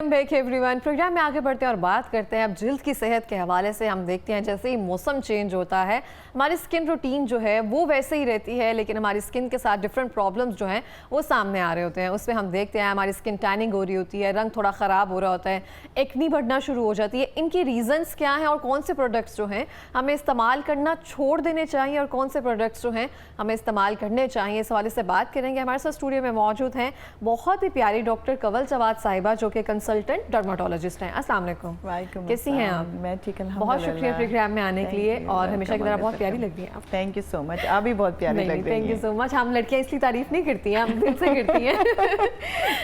Back everyone. Programme में आगे बढ़ते हैं और बात करते हैं अब जिल्द की सेहत के हवाले से। हम देखते हैं जैसे ही मौसम चेंज होता है हमारी स्किन रूटीन जो है वो वैसे ही रहती है, लेकिन हमारी स्किन के साथ डिफरेंट प्रॉब्लम्स जो हैं वो सामने आ रहे होते हैं। उसमें हम देखते हैं हमारी स्किन टैनिंग हो रही होती है, रंग थोड़ा ख़राब हो रहा होता है, एक्नी बढ़ना शुरू हो जाती है। इनकी रीज़न्स क्या हैं और कौन से प्रोडक्ट्स जो हैं हमें इस्तेमाल करना छोड़ देने चाहिए और कौन से प्रोडक्ट्स जो हैं हमें इस्तेमाल करने चाहिए, इस हवाले से बात करेंगे। हमारे साथ स्टूडियो में मौजूद हैं बहुत ही प्यारी डॉक्टर कंवल जवाद साहिबा जो कि कंसल्टेंट डर्माटोलॉजिस्ट हैं। अस्सलाम वालेकुम, कैसी हैं आप? मैं ठीक, बहुत शुक्रिया प्रोग्राम में आने के लिए और हमेशा की तरह बहुत प्यारी लग रही हैं आप। थैंक यू सो मच, आप भी बहुत प्यारी लग रही हैं। Thank you so much. हम लड़कियां इसलिए तारीफ नहीं करती हैं, हम दिल से करती हैं।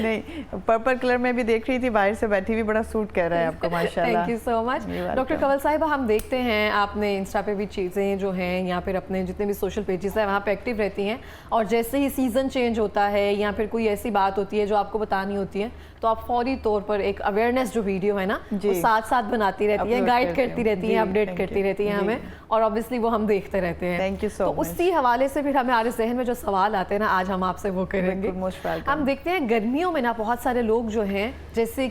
नहीं, पर्पल कलर में भी देख रही थी, बाहर से बैठी हुई, बड़ा सूट कर रहा है आपको माशाल्लाह। Thank you so much doctor Kanwal साहिबा। हम देखते हैं आपने इंस्टा पे भी चीज़ें जो हैं या फिर अपने जितने भी सोशल पेजेस हैं वहाँ पे एक्टिव रहती हैं, और जैसे ही सीज़न चेंज होता है या फिर कोई ऐसी बात होती है जो आपको बतानी होती है तो आप फौरी तौर पर एक अवेयरनेस जो वीडियो है ना वो साथ साथ बनाती रहती है, गाइड करती रहती है, अपडेट करती रहती है हमें, और ऑब्वियसली वो हम देखते रहते हैं। Thank you so much. तो उसी हवाले से फिर हमारे जहन में जो सवाल आते हैं ना, आज हम आपसे वो करेंगे। हम देखते हैं गर्मियों में ना बहुत सारे लोग जो हैं जैसे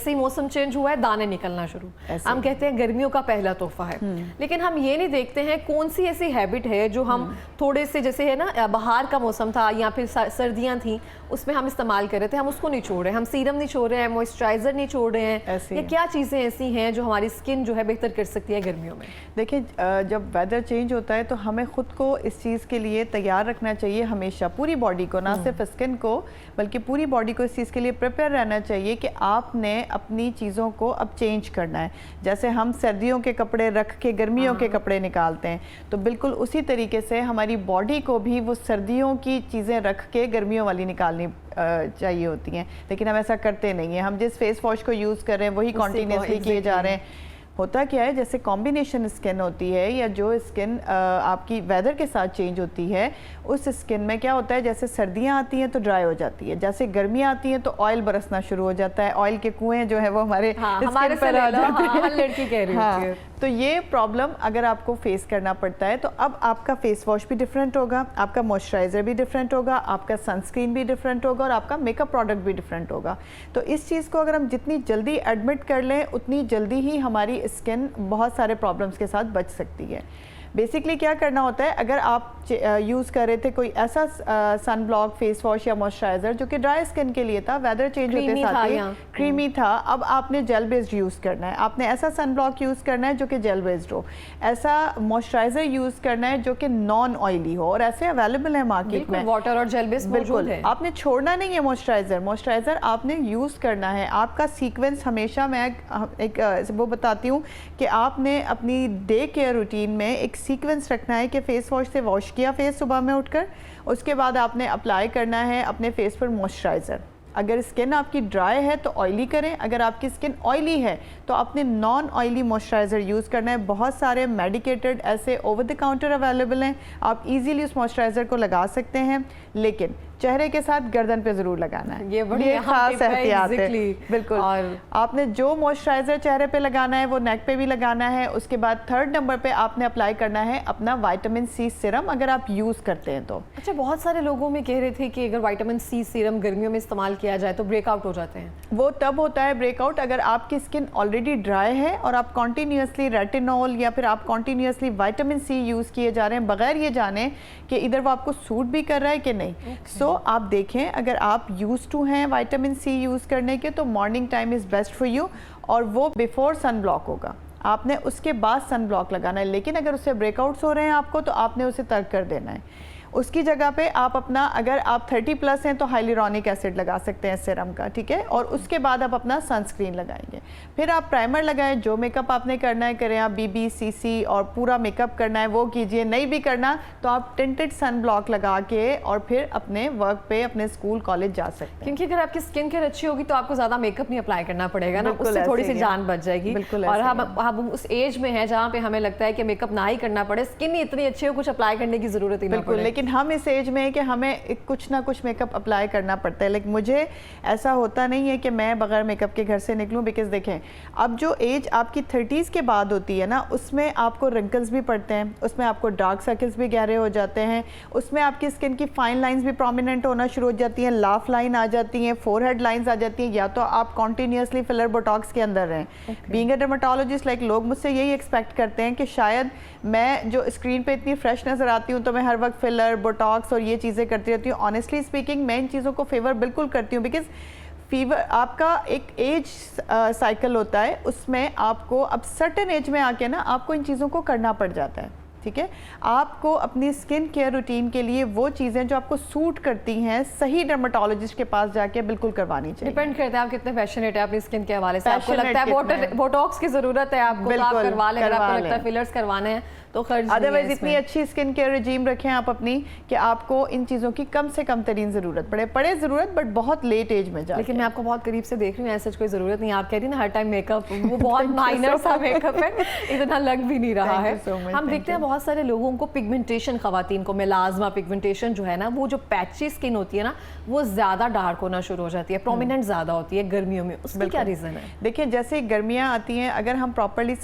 ही मौसम चेंज हुआ है दाने निकलना शुरू, हम कहते हैं गर्मियों का पहला तोहफा है, लेकिन हम ये नहीं देखते हैं कौन सी ऐसी हैबिट है जो हम थोड़े से, जैसे है ना बाहर का मौसम था या फिर सर्दियाँ थी उसमें हम इस्तेमाल कर रहे थे, हम उसको नहीं छोड़ रहे, हम सीरम नहीं छोड़ रहे हैं, मॉइस्चराइजर नहीं छोड़ रहे हैं। ये क्या चीज़ें ऐसी हैं जो हमारी स्किन जो है बेहतर कर सकती है गर्मियों में? देखिए, जब वेदर चेंज होता है तो हमें ख़ुद को इस चीज़ के लिए तैयार रखना चाहिए हमेशा, पूरी बॉडी को, ना सिर्फ स्किन को बल्कि पूरी बॉडी को इस चीज़ के लिए प्रिपेयर रहना चाहिए कि आपने अपनी चीज़ों को अब चेंज करना है। जैसे हम सर्दियों के कपड़े रख के गर्मियों के कपड़े निकालते हैं, तो बिल्कुल उसी तरीके से हमारी बॉडी को भी वो सर्दियों की चीज़ें रख के गर्मियों वाली निकालनी चाहिए होती हैं, लेकिन हम ऐसा करते नहीं हैं। हम जिस फेस वॉश को यूज़ कर रहे हैं वही कॉन्टीन्यूसली किए जा रहे हैं। होता क्या है, जैसे कॉम्बिनेशन स्किन होती है या जो स्किन आपकी वेदर के साथ चेंज होती है, उस स्किन में क्या होता है, जैसे सर्दियां आती हैं तो ड्राई हो जाती है, जैसे गर्मियां आती हैं तो ऑयल बरसना शुरू हो जाता है, ऑयल के कुएं जो है वो हमारे स्किन पर आ जाते हैं। लड़की कह रही है। तो ये प्रॉब्लम अगर आपको फेस करना पड़ता है तो अब आपका फेस वॉश भी डिफरेंट होगा, आपका मॉइस्चराइज़र भी डिफरेंट होगा, आपका सनस्क्रीन भी डिफरेंट होगा और आपका मेकअप प्रोडक्ट भी डिफरेंट होगा। तो इस चीज़ को अगर हम जितनी जल्दी एडमिट कर लें उतनी जल्दी ही हमारी स्किन बहुत सारे प्रॉब्लम्स के साथ बच सकती है। बेसिकली क्या करना होता है, अगर आप यूज़ कर रहे थे कोई ऐसा सन ब्लॉक फेस वॉश या मॉइस्चराइज़र जो कि ड्राई स्किन के लिए था, वेदर चेंज होते साथ क्रीमी था, अब आपने जेल बेस्ड यूज़ करना है, आपने ऐसा सन ब्लॉक यूज़ करना है जो कि जेल बेस्ड हो, ऐसा मॉइस्चराइज़र यूज़ करना है जो कि नॉन ऑयली हो, और ऐसे अवेलेबल है मार्केट में, वाटर और जेल बेस्ड बिल्कुल है। आपने छोड़ना नहीं है मॉइस्चराइज़र आपने यूज़ करना है। आपका सीक्वेंस हमेशा, मैं एक वो बताती हूँ कि आपने अपनी डे केयर रूटीन में एक सीक्वेंस रखना है कि फेस वॉश से वॉश किया फेस सुबह में उठकर, उसके बाद आपने अप्लाई करना है अपने फेस पर मॉइस्चराइज़र। अगर स्किन आपकी ड्राई है तो ऑयली करें, अगर आपकी स्किन ऑयली है तो आपने नॉन ऑयली मॉइस्चराइज़र यूज़ करना है। बहुत सारे मेडिकेटेड ऐसे ओवर द काउंटर अवेलेबल हैं, आप इजीली उस मॉइस्चराइज़र को लगा सकते हैं, लेकिन चेहरे के साथ गर्दन पे ज़रूर लगाना है। ये खास एहतियात है। बिल्कुल, और आपने जो मॉइस्चराइज़र चेहरे पे लगाना है वो नेक पे भी लगाना है। उसके बाद 3rd नंबर पे आपने अप्लाई करना है अपना विटामिन सी सीरम, अगर आप यूज़ करते हैं तो। अच्छा, बहुत सारे लोगों में कह रहे थे कि अगर विटामिन सी सीरम गर्मियों में इस्तेमाल किया जाए तो ब्रेकआउट हो जाते हैं। वो तब होता है ब्रेकआउट अगर आपकी स्किन ऑलरेडी ड्राई है और आप कॉन्टीन्यूसली रेटिनॉल या फिर आप कॉन्टीन्यूसली विटामिन सी यूज़ किए जा रहे हैं बगैर ये जाने कि इधर वो आपको सूट भी कर रहा है कि नहीं। सो आप देखें, अगर आप यूज़ टू हैं विटामिन सी यूज़ करने के तो morning time is best for you, और वो बिफोर सन ब्लॉक होगा, आपने उसके बाद सन ब्लॉक लगाना है। लेकिन अगर उससे ब्रेकआउट्स हो रहे हैं आपको तो आपने उसे तर्क कर देना है। उसकी जगह पे आप अपना, अगर आप 30+ हैं तो हाइलुरोनिक एसिड लगा सकते हैं सीरम का, ठीक है, और उसके बाद आप अपना सनस्क्रीन लगाएंगे। फिर आप प्राइमर लगाएं, जो मेकअप आपने करना है करें, आप बीबी सीसी और पूरा मेकअप करना है वो कीजिए, नहीं भी करना तो आप टिंटेड सन ब्लॉक लगा के और फिर अपने वर्क पे, अपने स्कूल कॉलेज जा सकते हैं। क्योंकि अगर आपकी स्किन केयर अच्छी होगी तो आपको ज़्यादा मेकअप नहीं अप्लाई करना पड़ेगा ना, उससे थोड़ी सी जान बच जाएगी। और हम उस एज में है जहाँ पे हमें लगता है कि मेकअप ना ही करना पड़े, स्किन इतनी अच्छी हो कुछ अप्लाई करने की जरूरत ही ना पड़े। लेकिन लेकिन हम इस एज में है कि हमें कुछ ना कुछ मेकअप अप्लाई करना पड़ता है। लेकिन मुझे ऐसा होता नहीं है कि मैं बगैर मेकअप के घर से निकलूं, बिकॉज देखें अब जो एज आपकी 30s के बाद होती है ना, उसमें आपको रिंकल्स भी पड़ते हैं, उसमें आपको डार्क सर्कल्स भी गहरे हो जाते हैं, उसमें आपकी स्किन की फाइन लाइंस भी प्रोमिनेंट होना शुरू हो जाती हैं, लाफ लाइन आ जाती हैं, फोरहेड लाइंस आ जाती हैं, या तो आप कॉन्टीन्यूसली फिलर बोटॉक्स के अंदर रहें। बीइंग अ डर्मेटोलॉजिस्ट लाइक लोग मुझसे यही एक्सपेक्ट करते हैं कि शायद मैं जो स्क्रीन पे इतनी फ्रेश नज़र आती हूँ तो मैं हर वक्त फिलर बोटॉक्स और ये चीज़ें करती रहती हूँ। ऑनेस्टली स्पीकिंग मैं इन चीज़ों को फेवर बिल्कुल करती हूँ, बिकॉज फीवर आपका एक एज साइकिल होता है, उसमें आपको अब सर्टेन एज में आके ना आपको इन चीज़ों को करना पड़ जाता है। ठीक है, आपको अपनी स्किन केयर रूटीन के लिए वो चीज़ें जो आपको सूट करती हैं सही डर्मेटोलॉजिस्ट के पास जाके बिल्कुल करवानी चाहिए। डिपेंड करता है आप कितने पैशनेट है अपनी स्किन के हवाले से। आपको लगता है बोटॉक्स की ज़रूरत है आपको, तो आप करवा लें। अगर आपको लगता है फिलर्स करवाने हैं तो खर्च, अदरवाइज इतनी अच्छी स्किन केयर रिजीम रखें आप अपनी कि आपको इन चीज़ों की कम से कम तरीन ज़रूरत पड़े ज़रूरत, बट बहुत लेट एज में जाके। लेकिन मैं आपको बहुत करीब से देख रही हूँ, ऐसा कोई ज़रूरत नहीं। आप कह रही ना हर टाइम मेकअप, वो बहुत माइनर सा मेकअप है, इतना लग भी नहीं रहा है। हम देखते हैं बहुत सारे लोगों को पिगमेंटेशन, खवातीन को मेलाज्मा पिगमेंटेशन जो है ना, वो जो पैची स्किन होती है ना, वो ज़्यादा डार्क होना शुरू हो जाती है, प्रोमिनेंट ज़्यादा होती है गर्मियों में। उसका क्या रीज़न है? देखिए जैसे गर्मियाँ आती हैं, अगर हम प्रॉपरली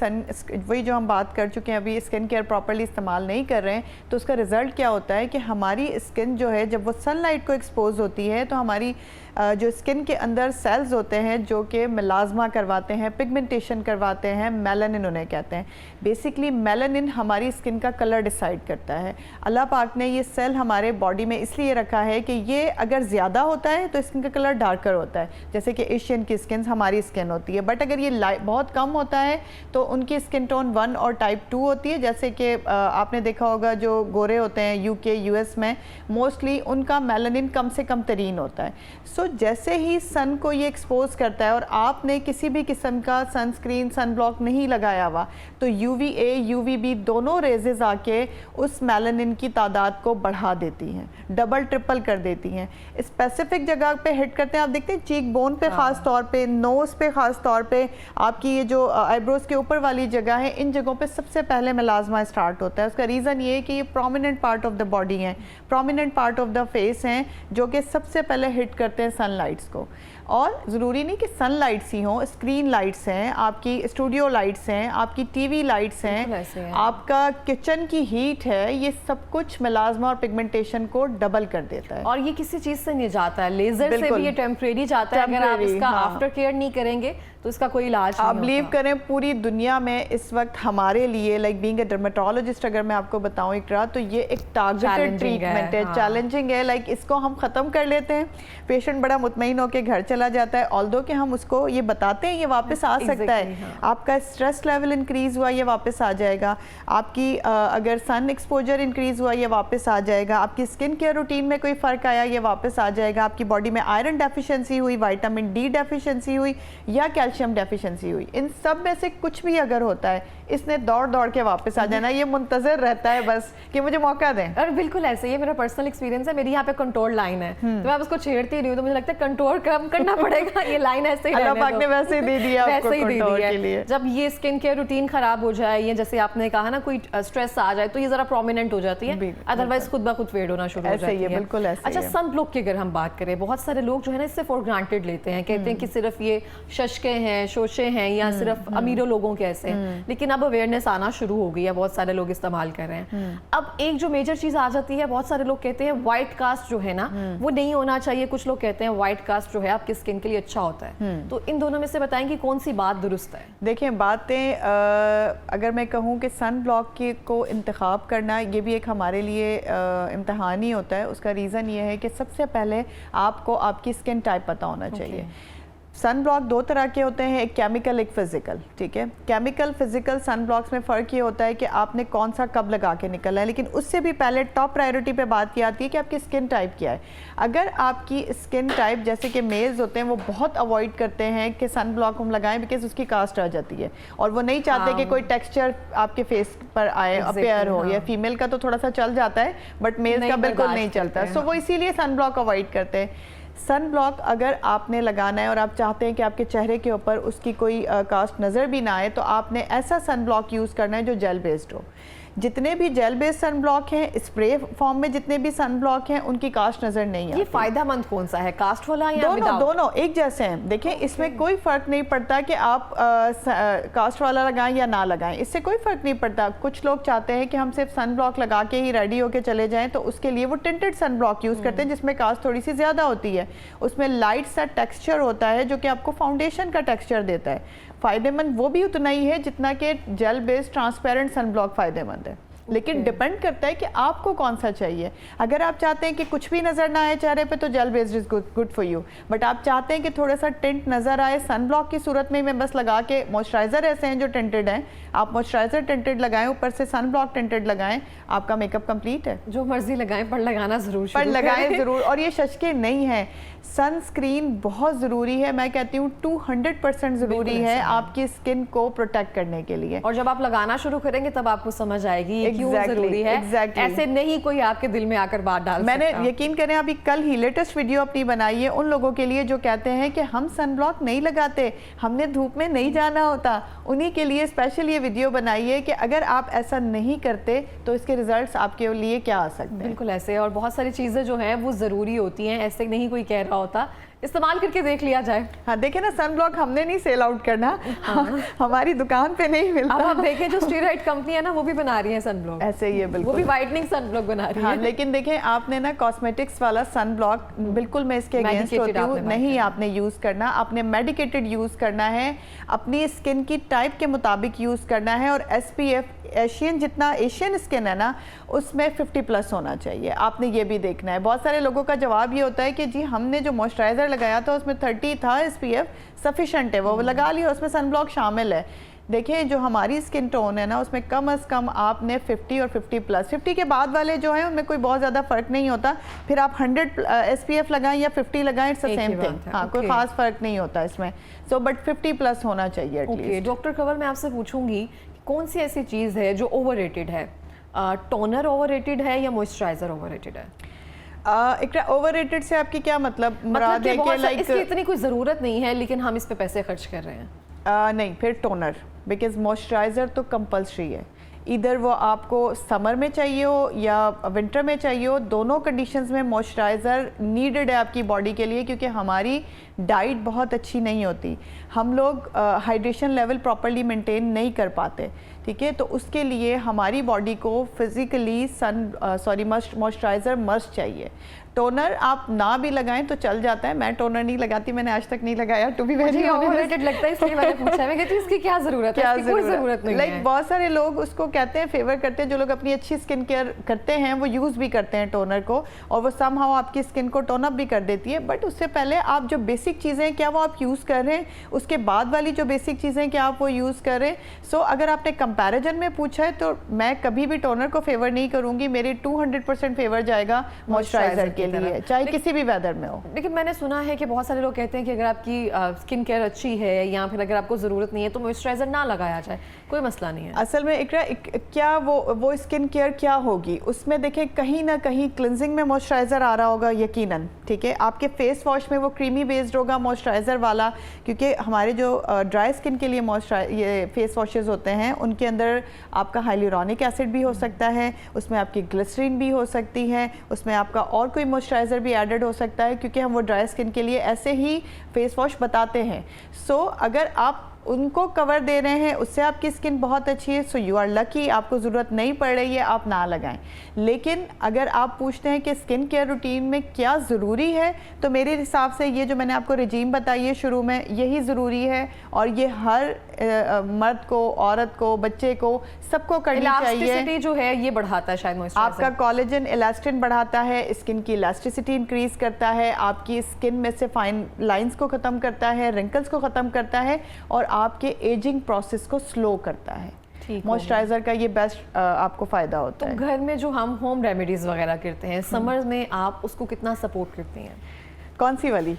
वही जो हम बात कर चुके हैं अभी, स्किन केयर प्रॉपरली इस्तेमाल नहीं कर रहे हैं, तो उसका रिजल्ट क्या होता है कि हमारी स्किन जो है जब वो सनलाइट को एक्सपोज होती है तो हमारी जो स्किन के अंदर सेल्स होते हैं जो कि मेलाज्मा करवाते हैं, पिगमेंटेशन करवाते हैं, मेलानिन उन्हें कहते हैं। बेसिकली मेलानिन हमारी स्किन का कलर डिसाइड करता है। अल्लाह पाक ने ये सेल हमारे बॉडी में इसलिए रखा है कि ये अगर ज़्यादा होता है तो स्किन का कलर डार्कर होता है, जैसे कि एशियन की स्किन हमारी स्किन होती है। बट अगर ये बहुत कम होता है तो उनकी स्किन टोन 1 और टाइप 2 होती है। जैसे कि आपने देखा होगा जो गोरे होते हैं UK US में, मोस्टली उनका मेलानिन कम से कम तरीन होता है। सो जैसे ही सन को ये एक्सपोज करता है और आपने किसी भी किस्म का सनस्क्रीन, सन ब्लॉक नहीं लगाया हुआ, तो UVA UVB दोनों रेजेस आके उस मेलानिन की तादाद को बढ़ा देती हैं, डबल ट्रिपल कर देती हैं। स्पेसिफिक जगह पे हिट करते हैं। आप देखते हैं चीक बोन पे ख़ास तौर पे, नोज़ पे ख़ास तौर पे, आपकी ये जो आईब्रोज के ऊपर वाली जगह है, इन जगहों पे सबसे पहले मेलाज्मा स्टार्ट होता है। उसका रीज़न ये है कि ये prominent part of the body हैं, prominent part of the face हैं, जो कि सबसे पहले हिट करते हैं सनलाइट्स को। और ज़रूरी नहीं कि सनलाइट्स ही हों, स्क्रीन लाइट्स हैं, आपकी स्टूडियो लाइट्स हैं, आपकी टीवी लाइट्स हैं, आपका किचन की हीट है, ये सब कुछ मेलाज्मा और पिगमेंटेशन को डबल कर देता है। और ये किसी चीज़ से नहीं जाता है, लेज़र से भी ये टेम्परेरी जाता है। अगर आप इसका आफ्टर केयर नहीं करेंगे तो इसका कोई इलाज नहीं। आप बिलीव करें पूरी दुनिया में इस वक्त हमारे लिए लाइक बीइंग अ डर्मेटोलॉजिस्ट अगर मैं आपको बताऊं इकरा, तो ये एक टारगेटेड ट्रीटमेंट है, चैलेंजिंग है। लाइक इसको हम ख़त्म कर लेते हैं, पेशेंट बड़ा मुतमईन होकर घर चला जाता है। ऑल्दो कि हम उसको ये बताते हैं ये वापस आ सकता है, आपका स्ट्रेस लेवल इंक्रीज हुआ ये वापस आ जाएगा, आपकी अगर सन एक्सपोजर इंक्रीज हुआ ये वापस आ जाएगा, आपकी स्किन केयर रूटीन में कोई फ़र्क आया ये वापस आ जाएगा, आपकी बॉडी में आयरन डेफिशिएंसी हुई, विटामिन D डेफिशिएंसी हुई या कैल्शियम डेफिशिएंसी हुई, इन सब में से कुछ भी अगर होता है, इसने दौड़ दौड़ के वापस आ जाना, ये मुंतजर रहता है बस कि मुझे मौका दें। और बिल्कुल ऐसे ही मेरा पर्सनल एक्सपीरियंस है। मेरी यहाँ पे कंट्रोल लाइन है, तो मैं उसको छेड़ती नहीं हूँ, तो मुझे लगता है कंट्रोल कम करना पड़ेगा। ये लाइन ऐसे ही अल्लाह पाक ने वैसे ही दे दिया, वैसे ही दे दिया है। जब ये स्किन केयर रूटीन खराब हो जाए, या जैसे आपने कहा ना कोई स्ट्रेस आ जाए, तो ये जरा प्रोमिनेंट हो जाती है, अदरवाइज खुद ब खुद फेड होना शुरू हो जाती है। बिल्कुल ऐसे। अच्छा, सन ब्लॉक की अगर हम बात करें, बहुत सारे लोग जो है ना इससे फॉर ग्रांटेड लेते हैं, कहते हैं कि सिर्फ ये शशके हैं, शोशे हैं, या सिर्फ अमीरों लोगों के ऐसे, लेकिन अब अवेयरनेस आना शुरू हो गई है, बहुत सारे लोग इस्तेमाल कर रहे हैं। अब एक जो मेजर चीज आ जाती है, बहुत सारे लोग कहते हैं व्हाइट कास्ट जो है ना वो नहीं होना चाहिए, कुछ लोग कहते हैं व्हाइट कास्ट जो है आपकी स्किन के लिए अच्छा होता है। तो इन दोनों में से बताएंगे कौन सी बात दुरुस्त है? देखिए बातें अगर मैं कहूँ कि सन ब्लॉक को इंतखाब करना ये भी एक हमारे लिए इम्तहान ही होता है। उसका रीज़न ये है कि सबसे पहले आपको आपकी स्किन टाइप पता होना चाहिए। सन ब्लॉक दो तरह के होते हैं, एक केमिकल एक फिजिकल। ठीक है, केमिकल फिजिकल सन ब्लॉक्स में फ़र्क ये होता है कि आपने कौन सा कब लगा के निकलना है, लेकिन उससे भी पहले टॉप प्रायोरिटी पे बात की आती है कि आपकी स्किन टाइप क्या है। अगर आपकी स्किन टाइप, जैसे कि मेल्स होते हैं, वो बहुत अवॉइड करते हैं कि सन ब्लॉक हम लगाएं बिकॉज उसकी कास्ट आ जाती है और वो नहीं चाहते कि कोई टेक्सचर आपके फेस पर आए, अपेयर हो। या फीमेल का तो थोड़ा सा चल जाता है बट मेल्स का बिल्कुल नहीं चलता, सो वो इसीलिए सन ब्लॉक अवॉइड करते हैं। सन ब्लॉक अगर आपने लगाना है और आप चाहते हैं कि आपके चेहरे के ऊपर उसकी कोई कास्ट नज़र भी ना आए, तो आपने ऐसा सन ब्लॉक यूज़ करना है जो जेल बेस्ड हो। जितने भी जेल बेस्ड सन ब्लॉक हैं, स्प्रे फॉर्म में जितने भी सन ब्लॉक हैं, उनकी कास्ट नजर नहीं आती। ये फायदेमंद कौन सा है, कास्ट वाला या दोनों एक जैसे हैं। देखिए इसमें कोई फर्क नहीं पड़ता कि आप कास्ट वाला लगाएं या ना लगाएं, इससे कोई फर्क नहीं पड़ता। कुछ लोग चाहते हैं कि हम सिर्फ सन ब्लॉक लगा के ही रेडी होके चले जाएं, तो उसके लिए वो टिंटेड सन ब्लॉक यूज करते हैं जिसमें कास्ट थोड़ी सी ज्यादा होती है, उसमें लाइट सा टेक्सचर होता है जो कि आपको फाउंडेशन का टेक्सचर देता है। फायदेमंद वो भी उतना ही है जितना कि gel based transparent sunblock फायदेमंद है, लेकिन डिपेंड करता है कि आपको कौन सा चाहिए। अगर आप चाहते हैं कि कुछ भी नजर ना आए चेहरे पे तो gel based is good for you, but आप चाहते हैं कि थोड़ा सा टिंट नजर आए सन ब्लॉक की सूरत में, मैं बस लगा के मॉइस्चराइजर ऐसे हैं जो टिंटेड हैं, आप मॉइस्चराइजर टिंटेड लगाएं, ऊपर से सन ब्लॉक टिंटेड लगाएं, आपका मेकअप कंप्लीट है। जो मर्जी लगाएं पर लगाना जरूर, पर लगाएं जरूर। और ये शशके नहीं है, सनस्क्रीन बहुत ज़रूरी है, मैं कहती हूँ 200% ज़रूरी है आपकी स्किन को प्रोटेक्ट करने के लिए। और जब आप लगाना शुरू करेंगे तब आपको समझ आएगी ये क्यों जरूरी है। ऐसे नहीं कोई आपके दिल में आकर बात डाल सकता। मैंने यकीन करें अभी कल ही लेटेस्ट वीडियो अपनी बनाई है उन लोगों के लिए जो कहते हैं कि हम सन ब्लॉक नहीं लगाते, हमने धूप में नहीं जाना होता, उन्हीं के लिए स्पेशल ये वीडियो बनाई है कि अगर आप ऐसा नहीं करते तो इसके रिजल्ट्स आपके लिए क्या आ सकते हैं। बिल्कुल ऐसे, और बहुत सारी चीज़ें जो हैं वो ज़रूरी होती हैं, ऐसे नहीं कोई कह रहा होता, इस्तेमाल करके देख लिया जाए। हाँ देखें ना, सन ब्लॉक हमने नहीं सेल आउट करना, हमारी दुकान पे नहीं मिलता। अब आप देखें जो स्टेरॉइड कंपनी है ना वो भी बना रही है सन ब्लॉक, ऐसे ही है बिल्कुल, वो भी वाइटनिंग सन ब्लॉक बना रही है। है। लेकिन देखें आपने ना कॉस्मेटिक्स वाला सन ब्लॉक बिल्कुल मैं इसके अगेंस्ट होती हूँ, नहीं आपने यूज़ करना, आपने मेडिकेटेड यूज़ करना है, अपनी स्किन की टाइप के मुताबिक यूज़ करना है। और SPF एशियन जितना एशियन स्किन है ना उसमें 50+ होना चाहिए, आपने ये भी देखना है। बहुत सारे लोगों का जवाब ये होता है कि जी हमने जो मॉइस्चराइज़र लगाया था उसमें 30 था SPF, सफिशेंट है, वो लगा लिया, उसमें सन ब्लॉक शामिल है। देखिए जो हमारी स्किन टोन है ना उसमें कम अज़ कम आपने 50 और 50+, 50 के बाद वाले जो हैं उनमें कोई बहुत ज़्यादा फ़र्क नहीं होता, फिर आप 100 SPF लगाएं या 50 लगाएं, इट्स द सेम थिंग। हाँ कोई ख़ास फ़र्क नहीं होता इसमें, सो बट 50+ होना चाहिए एटलीस्ट। डॉक्टर कंवल मैं आपसे पूछूंगी कौन सी ऐसी चीज़ है जो ओवररेटेड है, टोनर ओवररेटेड है या मॉइस्चराइजर ओवररेटेड है? इकरा ओवररेटेड से आपकी क्या मतलब है कि लाइक इसकी इतनी कोई ज़रूरत नहीं है लेकिन हम इस पे पैसे खर्च कर रहे हैं? नहीं, फिर टोनर, बिकॉज मॉइस्चराइज़र तो कंपल्सरी है, इधर वो आपको समर में चाहिए हो या विंटर में चाहिए हो, दोनों कंडीशंस में मॉइस्चराइज़र नीडेड है आपकी बॉडी के लिए, क्योंकि हमारी डाइट बहुत अच्छी नहीं होती, हम लोग हाइड्रेशन लेवल प्रॉपर्ली मेंटेन नहीं कर पाते, ठीक है। तो उसके लिए हमारी बॉडी को फिज़िकली मॉइस्चराइज़र मस्ट चाहिए। टोनर आप ना भी लगाएं तो चल जाता है, मैं टोनर नहीं लगाती, मैंने आज तक नहीं लगाया, टू बी वेरी ओवररेटेड लगता है इसलिए मैंने पूछा। मैं कहती हूँ इसकी क्या ज़रूरत है, इसकी कोई ज़रूरत नहीं है। लाइक बहुत सारे लोग उसको कहते हैं, फेवर करते हैं, जो लोग अपनी अच्छी स्किन केयर करते हैं वो यूज़ भी करते हैं टोनर को, और वो समहाउ आपकी स्किन को टोन अप भी कर देती है। बट उससे पहले आप जो बेसिक चीज़ें क्या वो आप यूज़ कर रहे हैं, उसके बाद वाली जो बेसिक चीज़ें क्या आप वो यूज़ कर रहे हैं। सो अगर आपने कंपैरिजन में पूछा है तो मैं कभी भी टोनर को फेवर नहीं करूँगी, मेरी 200% फेवर जाएगा मॉइस्चराइज़र के लिए, चाहे किसी भी वेदर में हो। लेकिन मैंने सुना है कि बहुत सारे लोग कहते हैं कि अगर आपकी स्किन केयर अच्छी है या फिर अगर आपको ज़रूरत नहीं है तो मॉइस्चराइज़र ना लगाया जाए, कोई मसला नहीं है। असल में क्या वो स्किन केयर क्या होगी उसमें, देखें कहीं ना कहीं क्लिनजिंग में मॉइस्चराइज़र आ रहा होगा यकीनन, ठीक है। आपके फेस वॉश में वो क्रीमी बेस्ड होगा मॉइस्चराइज़र वाला, क्योंकि हमारे जो ड्राई स्किन के लिए ये फेस वॉशेस होते हैं उनके अंदर आपका हाइलुरोनिक एसिड भी हो सकता है, उसमें आपकी ग्लिसरीन भी हो सकती है, उसमें आपका और कोई मॉइस्चराइज़र भी एडेड हो सकता है, क्योंकि हम वो ड्राई स्किन के लिए ऐसे ही फेस वॉश बताते हैं। सो अगर आप उनको कवर दे रहे हैं उससे आपकी स्किन बहुत अच्छी है, सो यू आर लकी, आपको ज़रूरत नहीं पड़ रही है, आप ना लगाएं। लेकिन अगर आप पूछते हैं कि स्किन केयर रूटीन में क्या ज़रूरी है, तो मेरे हिसाब से ये जो मैंने आपको रजीम बताई है शुरू में, यही ज़रूरी है, और ये हर मर्द को, औरत को, बच्चे को, सबको करनी चाहिए। इलास्टिसिटी जो है ये बढ़ाता है शायद मॉइस्चराइज़र, आपका कोलेजन इलास्टिन बढ़ाता है, स्किन की इलास्टिसिटी इंक्रीज करता है, आपकी स्किन में से फाइन लाइंस को ख़त्म करता है, रिंकल्स को ख़त्म करता है, और आपके एजिंग प्रोसेस को स्लो करता है। मॉइस्चराइज़र का ये बेस्ट आपको फ़ायदा होता है। घर में जो हम होम रेमेडीज़ वगैरह करते हैं समर में, आप उसको कितना सपोर्ट करती हैं? कौन सी वाली?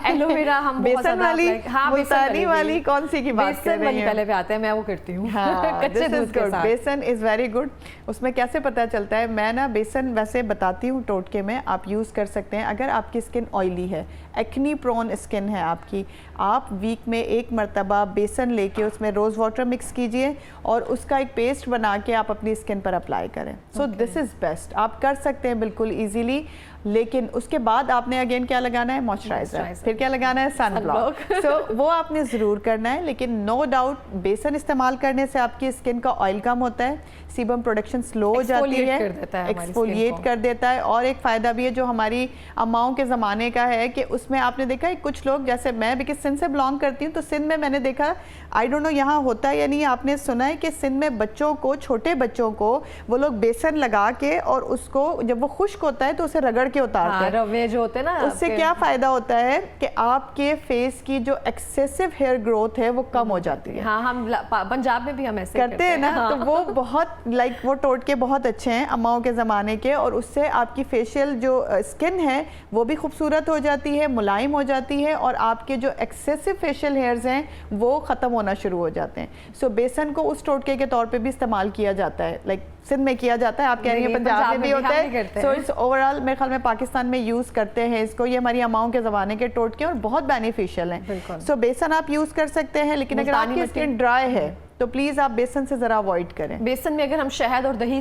एलोवेरा हम बेसन वाली, हाँ मुल्तानी वाली, कौन सी की बात कर रही हैं? पहले पे आते हैं, मैं वो करती हूँ। हाँ, कच्चे दूध के साथ। बेसन इज़ वेरी गुड। उसमें कैसे पता चलता है, मैं ना बेसन वैसे बताती हूँ टोटके में, आप यूज़ कर सकते हैं अगर आपकी स्किन ऑयली है, एक्नी प्रोन स्किन है आपकी, आप वीक में 1 मरतबा बेसन लेके उसमें रोज़ वाटर मिक्स कीजिए और उसका एक पेस्ट बना के आप अपनी स्किन पर अप्लाई करें। सो दिस इज़ बेस्ट, आप कर सकते हैं बिल्कुल ईजीली। लेकिन उसके बाद आपने अगेन क्या लगाना है, मॉइस्चराइजर, फिर क्या लगाना है, सन ब्लॉक। सो वो आपने ज़रूर करना है। लेकिन नो डाउट बेसन इस्तेमाल करने से आपकी स्किन का ऑयल कम होता है, सीबम प्रोडक्शन स्लो हो जाती है, एक्सफोलिएट कर देता है। और एक फ़ायदा भी है जो हमारी अम्माओं के ज़माने का है कि उसमें आपने देखा है कुछ लोग, जैसे मैं बिकॉज सिंध से बिलोंग करती हूँ, तो सिंध में मैंने देखा, आई डोंट नो यहाँ होता है या नहीं, आपने सुना है कि सिंध में बच्चों को, छोटे बच्चों को वो लोग बेसन लगा के और उसको जब वो खुश्क होता है तो उसे रगड़ के उतारते हैं। रवे जो होते हैं ना, उससे क्या फ़ायदा होता है कि आपके फेस की जो एक्सेसिव हेयर ग्रोथ है वो कम हो जाती है। हाँ, हम पंजाब में भी हम ऐसे करते हैं ना। हाँ। तो वो बहुत वो टोटके बहुत अच्छे हैं अम्माओं के ज़माने के, और उससे आपकी फेशियल जो स्किन है वो भी खूबसूरत हो जाती है, मुलायम हो जाती है, और आपके जो एक्सेसिव फेशियल हेयर्स हैं वो ख़त्म होना शुरू हो जाते हैं। सो बेसन को उस टोटके के तौर पे भी इस्तेमाल किया जाता है, लाइक सिंध में किया जाता है, आप कह रही हैं पंजाब में भी होता है। सो इट्स ओवरऑल मेरे ख्याल में पाकिस्तान में यूज़ करते हैं इसको, ये हमारी अम्माओं के ज़माने के टोटके और बहुत बेनिफिशियल हैं। सो बेसन आप यूज़ कर सकते हैं, लेकिन अगर आपकी स्किन ड्राई है तो प्लीज़ आप बेसन से ज़रा अवॉइड करें। बेसन में अगर हम शहद और दही